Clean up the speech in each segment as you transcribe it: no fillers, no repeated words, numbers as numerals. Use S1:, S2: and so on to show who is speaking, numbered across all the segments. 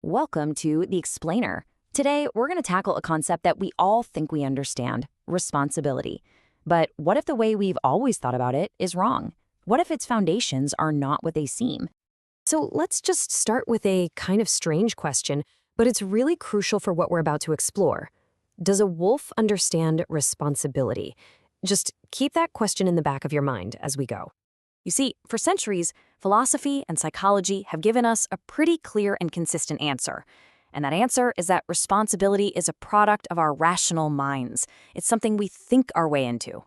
S1: Welcome to The Explainer. Today, we're going to tackle a concept that we all think we understand, responsibility. But what if the way we've always thought about it is wrong? What if its foundations are not what they seem?
S2: So let's just start with a kind of strange question, but it's really crucial for what we're about to explore. Does a wolf understand responsibility? Just keep that question in the back of your mind as we go.
S1: You see, for centuries, philosophy and psychology have given us a pretty clear and consistent answer. And that answer is that responsibility is a product of our rational minds. It's something we think our way into.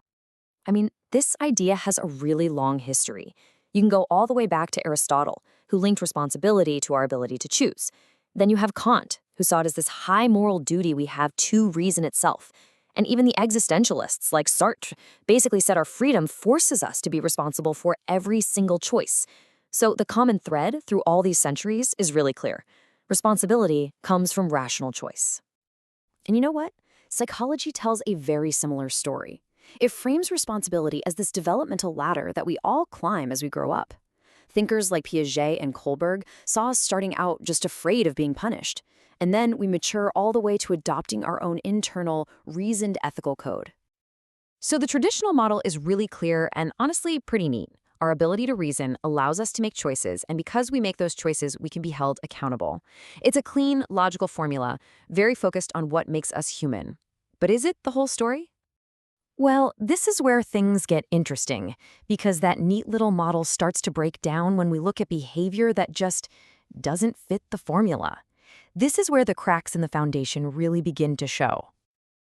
S1: I mean, this idea has a really long history. You can go all the way back to Aristotle, who linked responsibility to our ability to choose. Then you have Kant, who saw it as this high moral duty we have to reason itself. And even the existentialists, like Sartre, basically said our freedom forces us to be responsible for every single choice. So the common thread through all these centuries is really clear. Responsibility comes from rational choice. And you know what? Psychology tells a very similar story. It frames responsibility as this developmental ladder that we all climb as we grow up. Thinkers like Piaget and Kohlberg saw us starting out just afraid of being punished. And then we mature all the way to adopting our own internal, reasoned ethical code. So the traditional model is really clear and honestly pretty neat. Our ability to reason allows us to make choices, and because we make those choices, we can be held accountable. It's a clean, logical formula, very focused on what makes us human. But is it the whole story? Well, this is where things get interesting, because that neat little model starts to break down when we look at behavior that just doesn't fit the formula. This is where the cracks in the foundation really begin to show.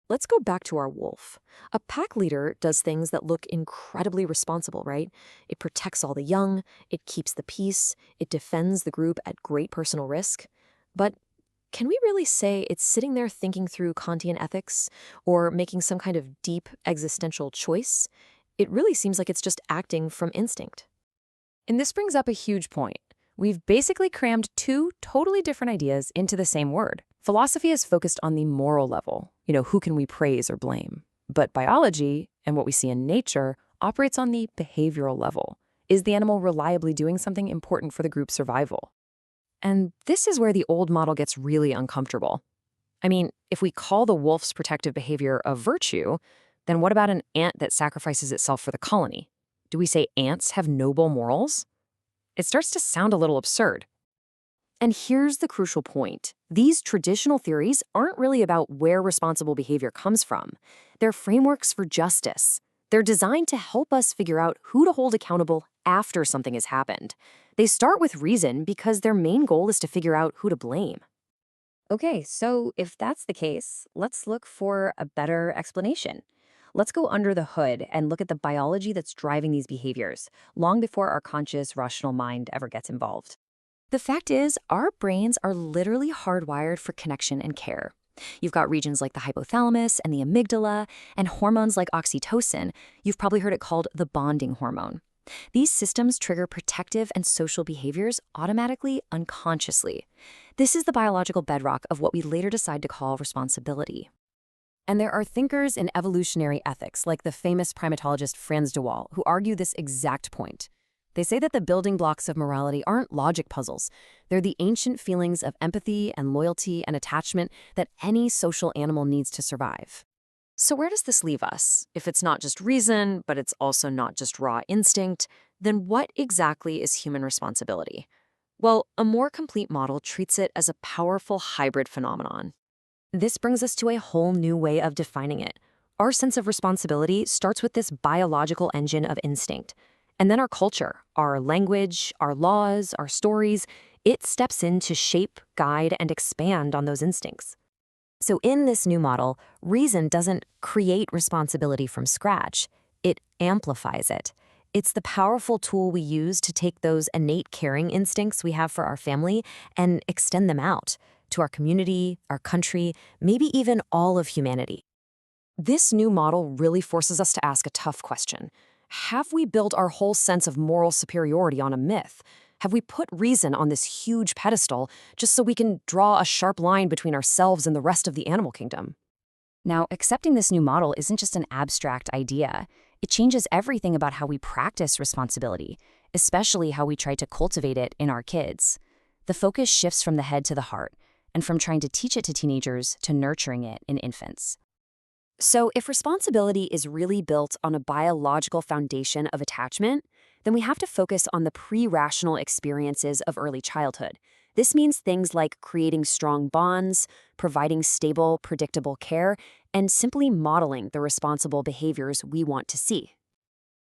S1: Let's go back to our wolf. A pack leader does things that look incredibly responsible, right? It protects all the young, it keeps the peace, it defends the group at great personal risk. But can we really say it's sitting there thinking through Kantian ethics or making some kind of deep existential choice? It really seems like it's just acting from instinct. And this brings up a huge point. We've basically crammed two totally different ideas into the same word. Philosophy is focused on the moral level, who can we praise or blame? But biology, and what we see in nature, operates on the behavioral level. Is the animal reliably doing something important for the group's survival? And this is where the old model gets really uncomfortable. I mean, if we call the wolf's protective behavior a virtue, then what about an ant that sacrifices itself for the colony? Do we say ants have noble morals? It starts to sound a little absurd. And here's the crucial point. These traditional theories aren't really about where responsible behavior comes from. They're frameworks for justice. They're designed to help us figure out who to hold accountable after something has happened. They start with reason because their main goal is to figure out who to blame. Okay, so if that's the case, let's look for a better explanation. Let's go under the hood and look at the biology that's driving these behaviors, long before our conscious, rational mind ever gets involved. The fact is, our brains are literally hardwired for connection and care. You've got regions like the hypothalamus and the amygdala, and hormones like oxytocin. You've probably heard it called the bonding hormone. These systems trigger protective and social behaviors automatically, unconsciously. This is the biological bedrock of what we later decide to call responsibility. And there are thinkers in evolutionary ethics, like the famous primatologist Frans de Waal, who argue this exact point. They say that the building blocks of morality aren't logic puzzles. They're the ancient feelings of empathy and loyalty and attachment that any social animal needs to survive. So where does this leave us? If it's not just reason, but it's also not just raw instinct, then what exactly is human responsibility? Well, a more complete model treats it as a powerful hybrid phenomenon. This brings us to a whole new way of defining it. Our sense of responsibility starts with this biological engine of instinct. And then our culture, our language, our laws, our stories, it steps in to shape, guide, and expand on those instincts. So in this new model, reason doesn't create responsibility from scratch. It amplifies it. It's the powerful tool we use to take those innate caring instincts we have for our family and extend them out to our community, our country, maybe even all of humanity. This new model really forces us to ask a tough question. Have we built our whole sense of moral superiority on a myth? Have we put reason on this huge pedestal just so we can draw a sharp line between ourselves and the rest of the animal kingdom? Now, accepting this new model isn't just an abstract idea. It changes everything about how we practice responsibility, especially how we try to cultivate it in our kids. The focus shifts from the head to the heart, and from trying to teach it to teenagers to nurturing it in infants. So if responsibility is really built on a biological foundation of attachment, then we have to focus on the pre-rational experiences of early childhood. This means things like creating strong bonds, providing stable, predictable care, and simply modeling the responsible behaviors we want to see.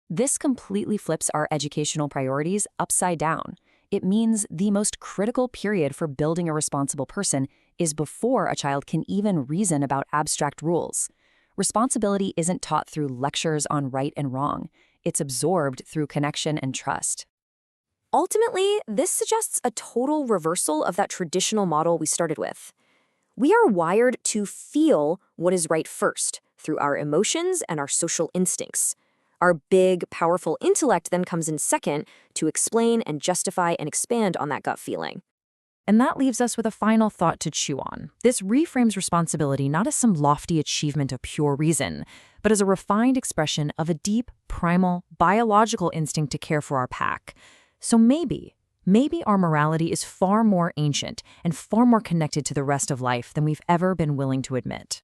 S1: This completely flips our educational priorities upside down. It means the most critical period for building a responsible person is before a child can even reason about abstract rules. Responsibility isn't taught through lectures on right and wrong. It's absorbed through connection and trust. Ultimately, this suggests a total reversal of that traditional model we started with. We are wired to feel what is right first, through our emotions and our social instincts. Our big, powerful intellect then comes in second to explain and justify and expand on that gut feeling. And that leaves us with a final thought to chew on. This reframes responsibility not as some lofty achievement of pure reason, but as a refined expression of a deep, primal, biological instinct to care for our pack. So maybe our morality is far more ancient and far more connected to the rest of life than we've ever been willing to admit.